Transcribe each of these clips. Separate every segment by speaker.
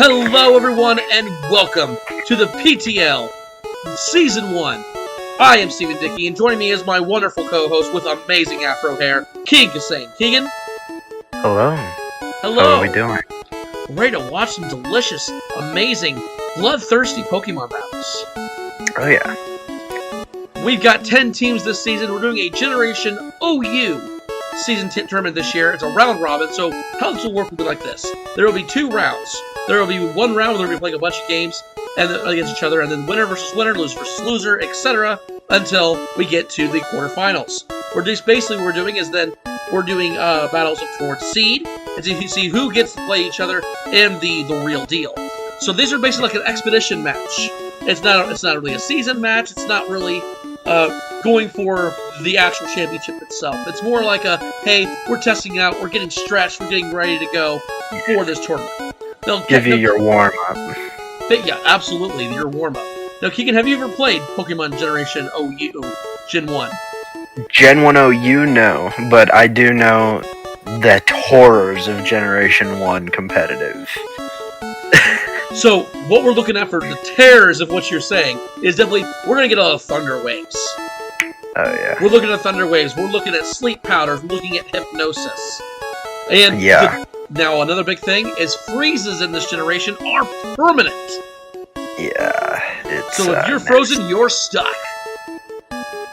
Speaker 1: Hello everyone and welcome to the PTL Season 1. I am Stephen Dickey and joining me is my wonderful co-host with amazing afro hair, Keegan. Keegan?
Speaker 2: Hello.
Speaker 1: Hello.
Speaker 2: How are we doing?
Speaker 1: Ready to watch some delicious, amazing, bloodthirsty Pokemon battles.
Speaker 2: Oh yeah.
Speaker 1: We've got 10 teams this season. We're doing a Generation OU season tournament this year. It's a round robin, so how this will work will be like this. There will be 2 rounds. There will be one round where we'll be playing a bunch of games and against each other, and then winner versus winner, loser versus loser, etc. until we get to the quarterfinals. Basically what we're doing is then we're doing battles towards seed, and so you can see who gets to play each other in the real deal. So these are basically like an expedition match. It's not really a season match. It's not really going for the actual championship itself. It's more like a, hey, we're testing out, we're getting stretched, we're getting ready to go for this tournament. They'll
Speaker 2: give you your warm-up.
Speaker 1: Yeah, absolutely, your warm-up. Now, Keegan, have you ever played Pokemon Generation OU, Gen 1?
Speaker 2: Gen 1 OU, no, but I do know the horrors of Generation 1 competitive.
Speaker 1: So, what we're looking at for the terrors of what you're saying is definitely, we're going to get a lot of Thunder Waves.
Speaker 2: Oh, yeah.
Speaker 1: We're looking at Thunder Waves, we're looking at Sleep Powders, we're looking at Hypnosis. And
Speaker 2: yeah.
Speaker 1: Now, another big thing is freezes in this generation are permanent.
Speaker 2: Yeah, it's
Speaker 1: so if you're frozen, you're stuck.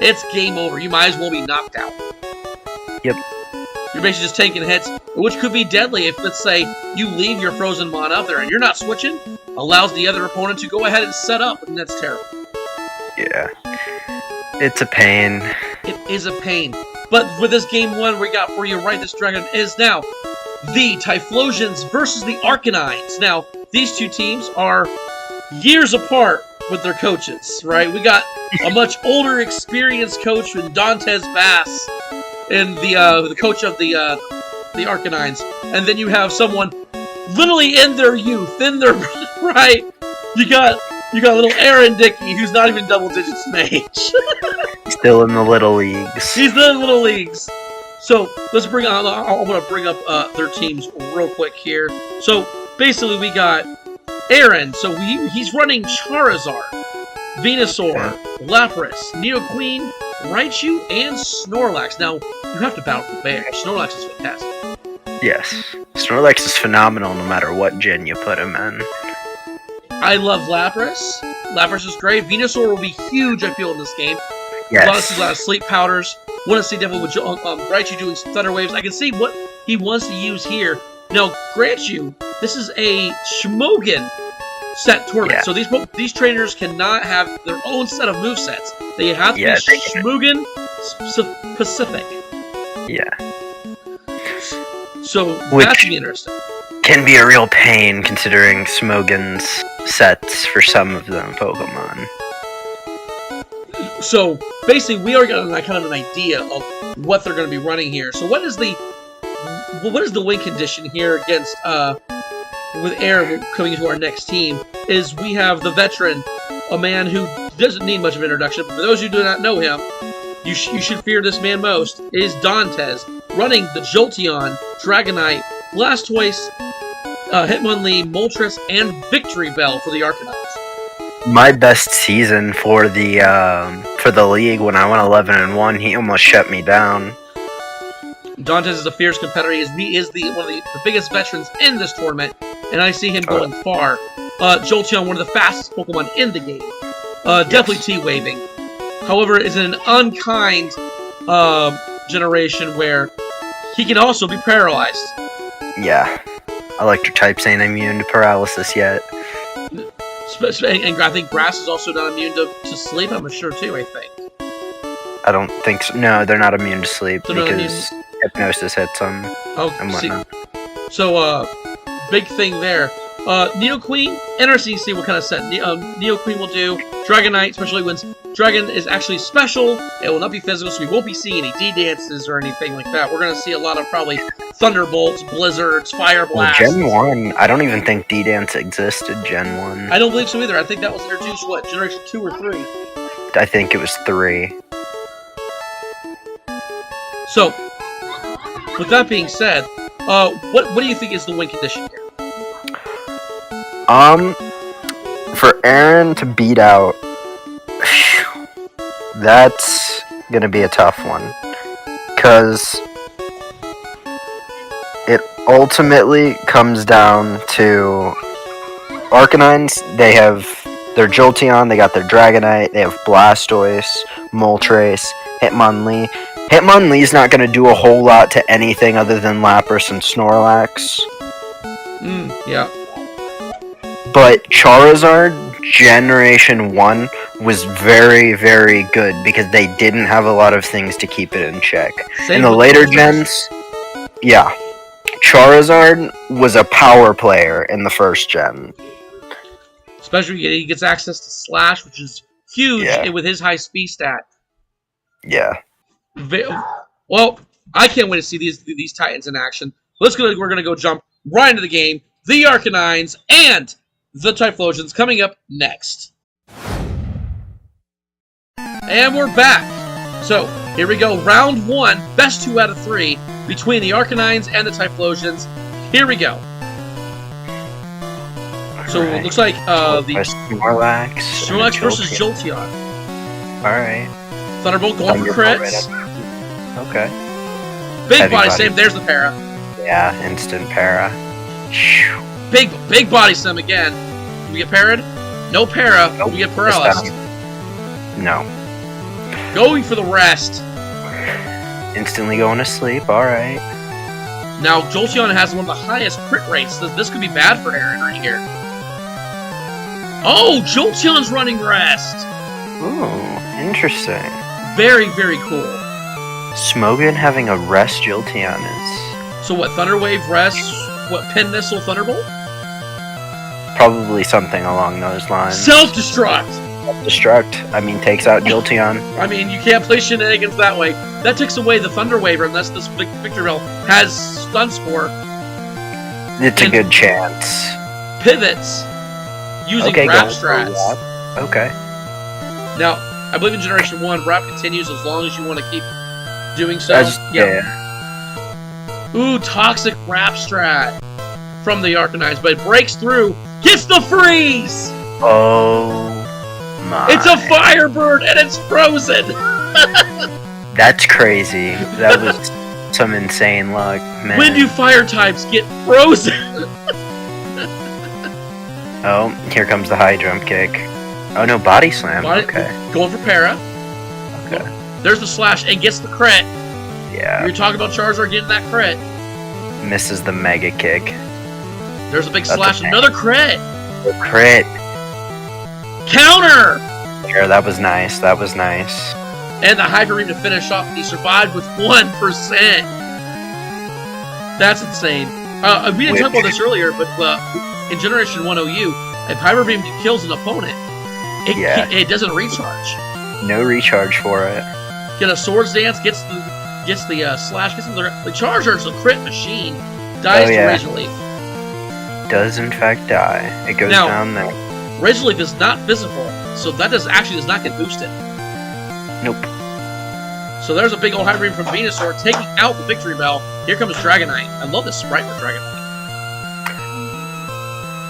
Speaker 1: It's game over. You might as well be knocked out.
Speaker 2: Yep.
Speaker 1: You're basically just taking hits, which could be deadly if, let's say, you leave your frozen mon out there and you're not switching, allows the other opponent to go ahead and set up, and that's terrible.
Speaker 2: Yeah. It's a pain.
Speaker 1: It is a pain. But with this game 1 we got for you right this dragon is now the Typhlosions versus the Arcanines. Now, these two teams are years apart with their coaches, right? We got a much older, experienced coach in Dontez Bass, and the coach of the Arcanines, and then you have someone literally in their youth, in their right. You got little Aaron Dickey, who's not even double digits in age.
Speaker 2: Still in the little leagues.
Speaker 1: He's in the little leagues. So let's bring on. I want to bring up their teams real quick here. So basically, we got Aaron. So he's running Charizard, Venusaur, Lapras, Nidoqueen, Raichu, and Snorlax. Now you have to battle the bear. Snorlax is fantastic.
Speaker 2: Yes, Snorlax is phenomenal no matter what gen you put him in.
Speaker 1: I love Lapras. Lapras is great. Venusaur will be huge, I feel, in this game.
Speaker 2: Yes.
Speaker 1: A lot of sleep powders. Want to see definitely with Raichu doing Thunder Waves. I can see what he wants to use here. Now, grant you, this is a Shmogan set tournament. Yeah. So these trainers cannot have their own set of movesets. They have to be Shmogan specific.
Speaker 2: Yeah.
Speaker 1: So that's gonna be interesting.
Speaker 2: Can be a real pain considering Smogan's sets for some of them Pokemon.
Speaker 1: So basically, we are getting kind of an idea of what they're going to be running here. So what is the win condition here against with Aaron coming into our next team? Is we have the veteran, a man who doesn't need much of an introduction. But for those who do not know him, you should fear this man most. Is Dontez running the Jolteon, Dragonite, Blastoise, Hitmonlee, Moltres, and Victory Bell for the Arcanines.
Speaker 2: My best season for the league when I went 11-1, he almost shut me down.
Speaker 1: Dontez is a fierce competitor. He is one of the biggest veterans in this tournament, and I see him going far. Jolteon, one of the fastest Pokemon in the game. Definitely T-waving. However, it's an unkind generation where he can also be paralyzed.
Speaker 2: Yeah. Electric types ain't immune to paralysis yet.
Speaker 1: And I think grass is also not immune to sleep, I'm sure too, I think.
Speaker 2: I don't think so. No, they're not immune to sleep because hypnosis hits them and whatnot.
Speaker 1: So, big thing there. Nidoqueen, interesting to see what kind of set Nidoqueen will do. Dragonite, especially when Dragon is actually special, it will not be physical, so we won't be seeing any D-dances or anything like that. We're going to see a lot of probably Thunderbolts, Blizzards, Fire Blasts.
Speaker 2: Well, Gen 1, I don't even think D-dance existed Gen 1.
Speaker 1: I don't believe so either. I think that was introduced, what, Generation 2 or 3?
Speaker 2: I think it was 3.
Speaker 1: So, with that being said, what do you think is the win condition here?
Speaker 2: For Aaron to beat out, that's gonna be a tough one. Because it ultimately comes down to Arcanines. They have their Jolteon, they got their Dragonite, they have Blastoise, Moltres, Hitmonlee. Hitmonlee's not going to do a whole lot to anything other than Lapras and Snorlax.
Speaker 1: Yeah.
Speaker 2: But Charizard Generation 1 was very, very good because they didn't have a lot of things to keep it in check. In the later gens, yeah. Charizard was a power player in the first gen.
Speaker 1: Especially he gets access to Slash, which is huge with his high speed stat.
Speaker 2: Yeah.
Speaker 1: Well, I can't wait to see these Titans in action. We're gonna go jump right into the game. The Arcanines and the Typhlosions coming up next. And we're back. So here we go. Round 1, best 2 out of 3 between the Arcanines and the Typhlosions. Here we go. So it looks like the Snorlax versus Jolteon.
Speaker 2: Alright.
Speaker 1: Thunderbolt going for crits.
Speaker 2: Okay.
Speaker 1: Big body slam. There's the para.
Speaker 2: Yeah, instant para.
Speaker 1: Big body slam again. Do we get parried? No para.
Speaker 2: Nope.
Speaker 1: Do we get paralyzed?
Speaker 2: No.
Speaker 1: Going for the rest.
Speaker 2: Instantly going to sleep. Alright.
Speaker 1: Now Jolteon has one of the highest crit rates. This could be bad for Aaron right here. Oh, Jolteon's running rest.
Speaker 2: Ooh, interesting.
Speaker 1: Very, very cool.
Speaker 2: Smogon having a rest Jolteon is...
Speaker 1: So what, Thunder Wave rest? What, Pin Missile Thunderbolt?
Speaker 2: Probably something along those lines.
Speaker 1: Self-destruct!
Speaker 2: Self-destruct. I mean, takes out Jolteon.
Speaker 1: I mean, you can't play shenanigans that way. That takes away the Thunder Wave unless this Victory Bell has Stun Spore.
Speaker 2: It's a good chance.
Speaker 1: Pivots using Wrap Strats.
Speaker 2: Okay.
Speaker 1: Now, I believe in Generation 1, Wrap continues as long as you want to keep doing so.
Speaker 2: Yeah.
Speaker 1: Ooh, Toxic Wrap Strat from the Arcanines, but it breaks through, gets the freeze!
Speaker 2: Oh my.
Speaker 1: It's a Firebird and it's frozen!
Speaker 2: That's crazy. That was some insane luck, man.
Speaker 1: When do fire types get frozen?
Speaker 2: Oh, here comes the high jump kick. Oh no, body slam. Okay.
Speaker 1: Going for para.
Speaker 2: Okay.
Speaker 1: There's the slash and gets the crit.
Speaker 2: Yeah.
Speaker 1: You're talking about Charizard getting that crit.
Speaker 2: Misses the mega kick.
Speaker 1: There's a big slash, another crit.
Speaker 2: Crit.
Speaker 1: Counter!
Speaker 2: Yeah, that was nice. That was nice.
Speaker 1: And the Hyper Beam to finish off. He survived with 1%. That's insane. We didn't talk about this earlier, but in Generation 1 OU, if Hyper Beam kills an opponent, it doesn't recharge.
Speaker 2: No recharge for it.
Speaker 1: Get a Swords Dance, gets the slash, gets the Charizard's a crit machine. Dies to Razor Leaf.
Speaker 2: Does in fact die. It goes down there.
Speaker 1: Razor Leaf is not physical, so that does not get boosted.
Speaker 2: Nope.
Speaker 1: So there's a big old Hyper Beam from Venusaur taking out the Victory Bell. Here comes Dragonite. I love this sprite for Dragonite.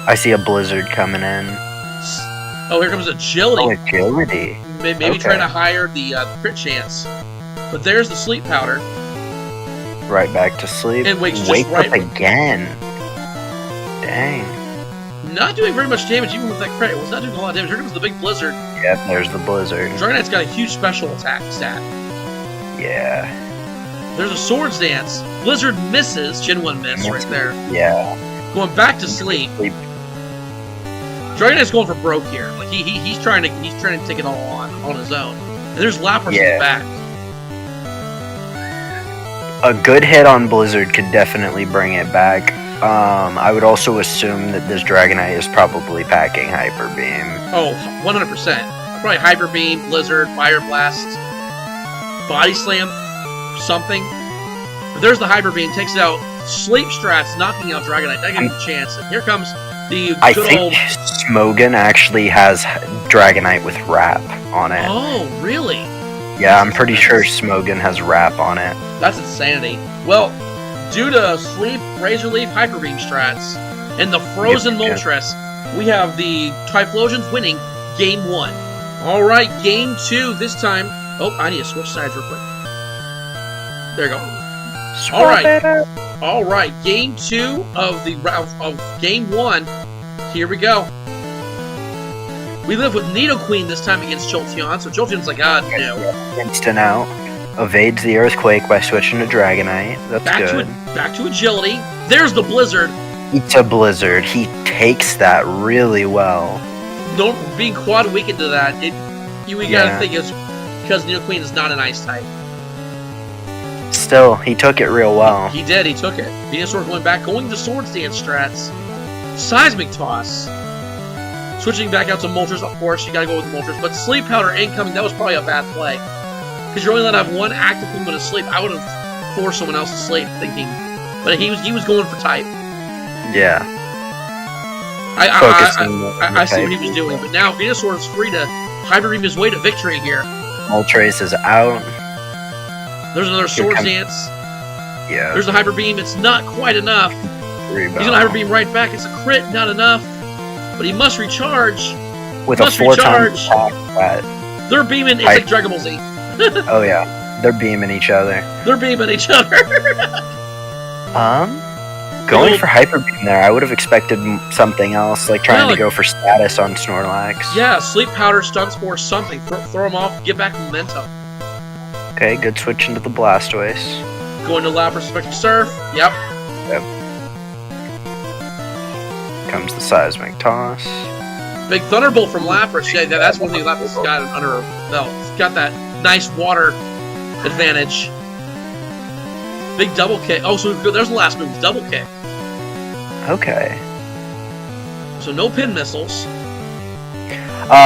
Speaker 2: I see a Blizzard coming in.
Speaker 1: Oh, here comes Agility.
Speaker 2: Oh, Agility.
Speaker 1: Maybe trying to hire the crit chance. But there's the Sleep Powder.
Speaker 2: Right back to sleep.
Speaker 1: And wakes
Speaker 2: up again. Dang.
Speaker 1: Not doing very much damage even with that crit. It was not doing a lot of damage. Here comes the big Blizzard.
Speaker 2: Yep, there's the Blizzard.
Speaker 1: Dragonite's got a huge special attack stat.
Speaker 2: Yeah.
Speaker 1: There's a Swords Dance. Blizzard misses. Gen 1 miss right there.
Speaker 2: Yeah.
Speaker 1: Going back to sleep. Dragonite's going for broke here. Like he's trying to take it all on his own. And there's Lapras in the back.
Speaker 2: A good hit on Blizzard could definitely bring it back. I would also assume that this Dragonite is probably packing Hyper Beam.
Speaker 1: Oh, 100%. Probably Hyper Beam, Blizzard, Fire Blast, Body Slam, something. But there's the Hyper Beam, takes it out. Sleep Strats, knocking out Dragonite. That gives him a chance. And here comes the good
Speaker 2: I think Smogon actually has Dragonite with Wrap on it.
Speaker 1: Oh, really?
Speaker 2: Yeah, I'm pretty sure Smogon has Wrap on it.
Speaker 1: That's insanity. Well, due to Sleep, Razor Leaf, Hyper Beam strats, and the frozen Moltres, We have the Typhlosions winning Game 1. All right, Game 2 this time. Oh, I need to switch sides real quick. There you go. All right. Game 2 of Game 1. Here we go. We live with Nidoqueen this time against Jolteon. So Jolteon's like, no.
Speaker 2: Instant out. Evades the Earthquake by switching to Dragonite. That's good.
Speaker 1: Back to agility. There's the Blizzard.
Speaker 2: It's a Blizzard. He takes that really well.
Speaker 1: Being quad weakened to that, we gotta think it's because Nidoqueen is not an ice type.
Speaker 2: Still, he took it real well.
Speaker 1: He did, he took it. Venusaur going to Swords Dance strats. Seismic Toss. Switching back out to Moltres, of course, you gotta go with Moltres. But Sleep Powder incoming, that was probably a bad play. Because you're only allowed to have one active Pokemon to sleep. I would have forced someone else to sleep, thinking. But he was going for type.
Speaker 2: Yeah.
Speaker 1: I see what he was doing. But now Venusaur is free to Hyper Beam his way to victory here.
Speaker 2: Moltres is out.
Speaker 1: There's another Swords Dance.
Speaker 2: Yeah.
Speaker 1: There's a Hyper Beam. It's not quite enough.
Speaker 2: Rebound.
Speaker 1: He's gonna Hyper Beam right back. It's a crit, not enough. But he must recharge.
Speaker 2: With a 4-time attack.
Speaker 1: They're beaming. It's like Dragon Ball Z.
Speaker 2: Oh yeah, they're beaming each other. Going for Hyper Beam there, I would have expected something else, like trying to go for status on Snorlax.
Speaker 1: Yeah, Sleep Powder, Stun Spore, something. Throw him off, get back momentum.
Speaker 2: Okay, good switch into the Blastoise.
Speaker 1: Going to Lapras, Spectre Surf. Yep.
Speaker 2: Comes the Seismic Toss.
Speaker 1: Big Thunderbolt from Lapras. Yeah, that's one thing Lapras has got under her belt. He's got that nice water advantage. Big double kick. Oh, so there's the last move. Double kick.
Speaker 2: Okay.
Speaker 1: So no pin missiles.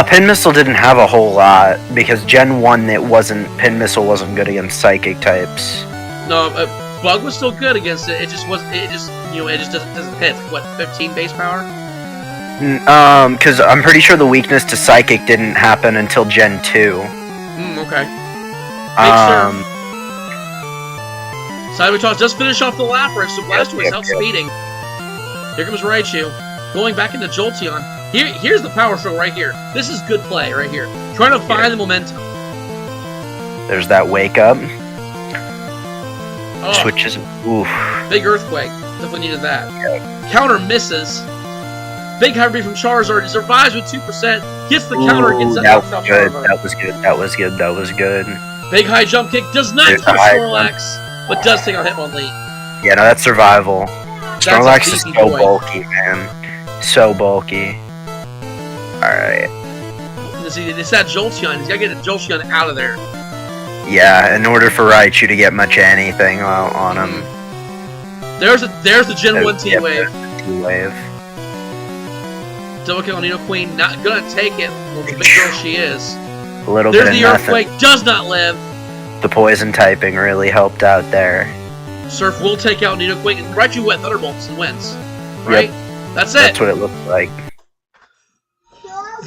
Speaker 2: Pin Missile didn't have a whole lot because Gen 1 Pin Missile wasn't good against Psychic types.
Speaker 1: No, Bug was still good against it. It just doesn't hit. Like, what, 15 base power?
Speaker 2: Because I'm pretty sure the weakness to Psychic didn't happen until Gen 2.
Speaker 1: Okay. Seismic Toss does finish off the Lapras, so Blastoise outspeeding. Here comes Raichu. Going back into Jolteon. Here's the power show right here. This is good play right here. Trying to find the momentum.
Speaker 2: There's that Wake Up.
Speaker 1: Oh,
Speaker 2: Switches. Oof.
Speaker 1: Big Earthquake. Definitely needed that. Counter misses. Big Hyper Beam from Charizard. He survives with 2%. Gets the counter. Gets
Speaker 2: that was good. That was good.
Speaker 1: Big high jump kick. Does not touch Snorlax, but does take out Hitmonlee.
Speaker 2: Yeah, no, that's survival. Snorlax is so bulky, man. So bulky. Alright.
Speaker 1: It's that Jolteon. He's got to get the Jolteon out of there.
Speaker 2: Yeah, in order for Raichu to get much anything on him.
Speaker 1: There's the Gen 1 T-Wave.
Speaker 2: T-Wave.
Speaker 1: Double kill on Nidoqueen. Not gonna take it. Well, the big girl she is.
Speaker 2: A little
Speaker 1: There's
Speaker 2: bit
Speaker 1: the
Speaker 2: of
Speaker 1: Earthquake. Does not live.
Speaker 2: The poison typing really helped out there.
Speaker 1: Surf will take out Nidoqueen. And Raichu wet Thunderbolts and wins. Right? Yep. That's it.
Speaker 2: That's what it looked like.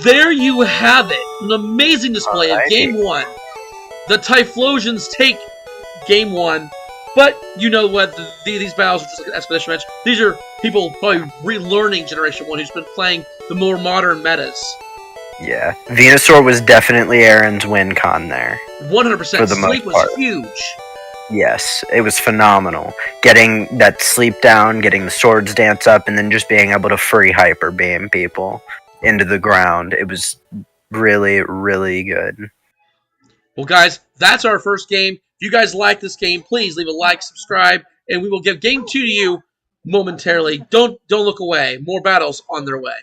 Speaker 1: There you have it. An amazing display of Game 1. The Typhlosions take Game 1. But you know what? These battles are just like an Expedition match. These are people probably relearning Generation 1 who's been playing the more modern metas.
Speaker 2: Yeah. Venusaur was definitely Aaron's win con there.
Speaker 1: 100%. Sleep was huge.
Speaker 2: Yes, it was phenomenal. Getting that sleep down, getting the Swords Dance up, and then just being able to free Hyper Beam people into the ground. It was really, really good.
Speaker 1: Well, guys, that's our first game. If you guys like this game, please leave a like, subscribe, and we will give Game 2 to you momentarily. Don't look away. More battles on their way.